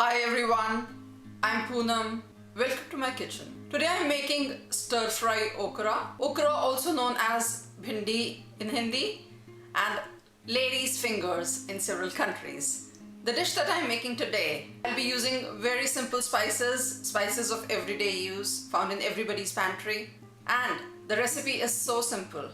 Hi everyone, I'm Poonam. Welcome to my kitchen. Today I'm making stir-fry okra. Okra, also known as Bhindi in Hindi and lady's fingers in several countries. The dish that I'm making today, I'll be using very simple spices of everyday use found in everybody's pantry. And the recipe is so simple.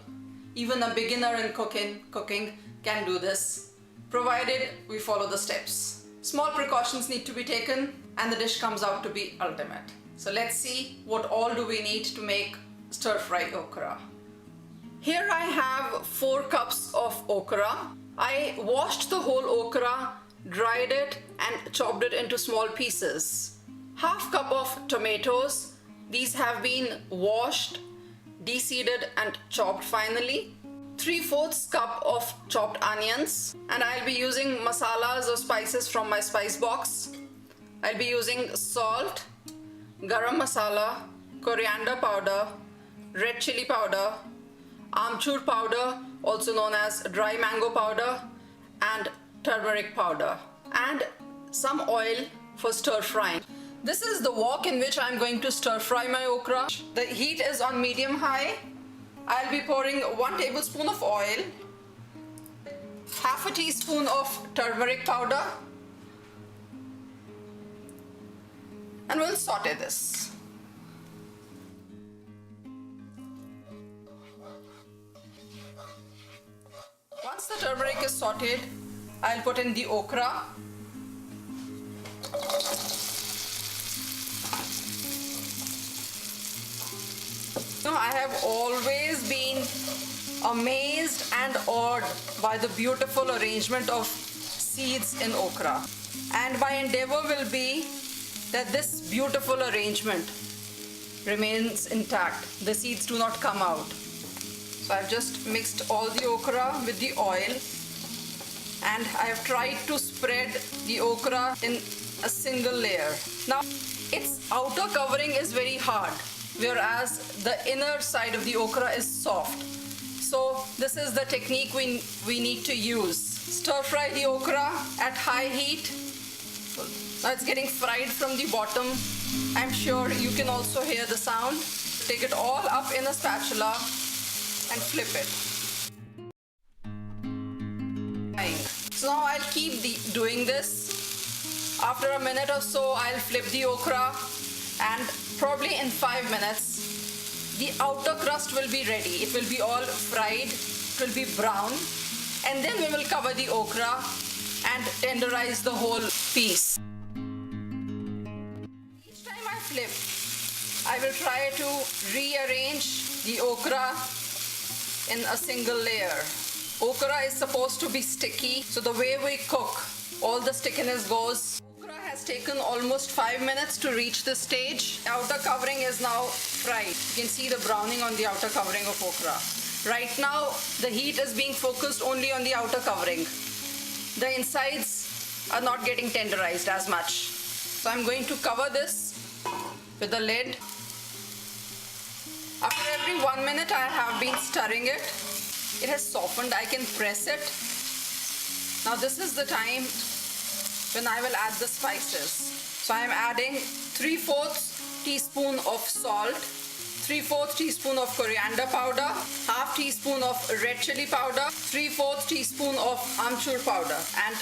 Even a beginner in cooking can do this, provided we follow the steps. Small precautions need to be taken and the dish comes out to be ultimate. So let's see what all do we need to make stir-fry okra. Here I have 4 cups of okra. I washed the whole okra, dried it and chopped it into small pieces. Half cup of tomatoes. These have been washed, de-seeded and chopped finely. 3/4 cup of chopped onions, and I'll be using masalas or spices from my spice box. I'll be using salt, garam masala, coriander powder, red chili powder, amchur powder, also known as dry mango powder, and turmeric powder, and some oil for stir frying. This is the wok in which I'm going to stir fry my okra. The heat is on medium high. I'll be pouring 1 tablespoon of oil, half a teaspoon of turmeric powder, and we'll saute this. Once the turmeric is sauteed, I'll put in the okra. I have always been amazed and awed by the beautiful arrangement of seeds in okra, and my endeavor will be that this beautiful arrangement remains intact. The seeds do not come out. So I've just mixed all the okra with the oil, and I've tried to spread the okra in a single layer. Now its outer covering is very hard, whereas the inner side of the okra is soft. So this is the technique we need to use. Stir fry the okra at high heat. Now it's getting fried from the bottom. I'm sure you can also hear the sound. Take it all up in a spatula and flip it. So now I'll keep doing this. After a minute or so, I'll flip the okra, and probably in 5 minutes, the outer crust will be ready. It will be all fried, it will be brown, and then we will cover the okra and tenderize the whole piece. Each time I flip, I will try to rearrange the okra in a single layer. Okra is supposed to be sticky, so the way we cook, all the stickiness goes. Has taken almost 5 minutes to reach this stage. The outer covering is now fried. You can see the browning on the outer covering of okra. Right now, the heat is being focused only on the outer covering. The insides are not getting tenderized as much. So I'm going to cover this with the lid. After every 1 minute, I have been stirring it. It has softened. I can press it. Now this is the time when I will add the spices. So I am adding 3/4 teaspoon of salt, 3/4 teaspoon of coriander powder, half teaspoon of red chili powder, 3/4 teaspoon of amchur powder, and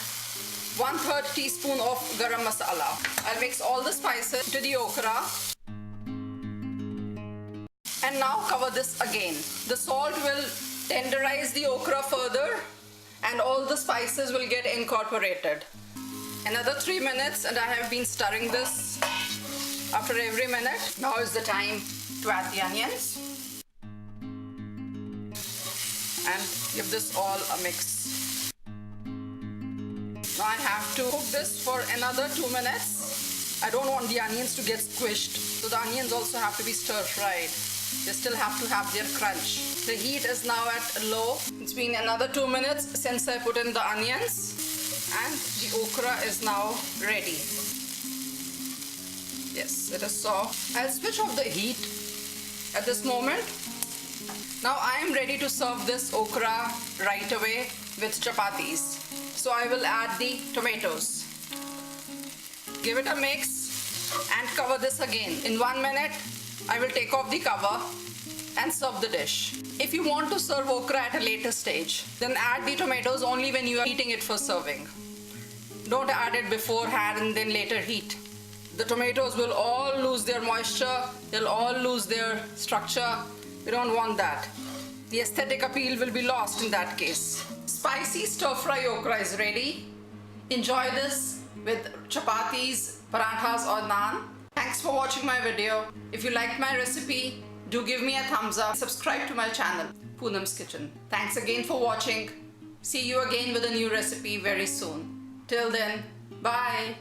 1/3 teaspoon of garam masala. I'll mix all the spices into the okra. And now cover this again. The salt will tenderize the okra further, and all the spices will get incorporated. Another 3 minutes, and I have been stirring this after every minute. Now is the time to add the onions and give this all a mix. Now I have to cook this for another 2 minutes. I don't want the onions to get squished, so the onions also have to be stir fried. They still have to have their crunch. The heat is now at low. It's been another 2 minutes since I put in the onions, and the okra is now ready. Yes, it is soft. I'll switch off the heat at this moment. Now I am ready to serve this okra right away with chapatis. So I will add the tomatoes. Give it a mix and cover this again. In 1 minute, I will take off the cover and serve the dish. If you want to serve okra at a later stage, then add the tomatoes only when you are heating it for serving. Don't add it beforehand and then later heat. The tomatoes will all lose their moisture, they'll all lose their structure. We don't want that. The aesthetic appeal will be lost in that case. Spicy stir-fry okra is ready. Enjoy this with chapatis, paranthas or naan. Thanks for watching my video. If you liked my recipe, do give me a thumbs up. Subscribe to my channel, Poonam's Kitchen. Thanks again for watching. See you again with a new recipe very soon. Till then, bye.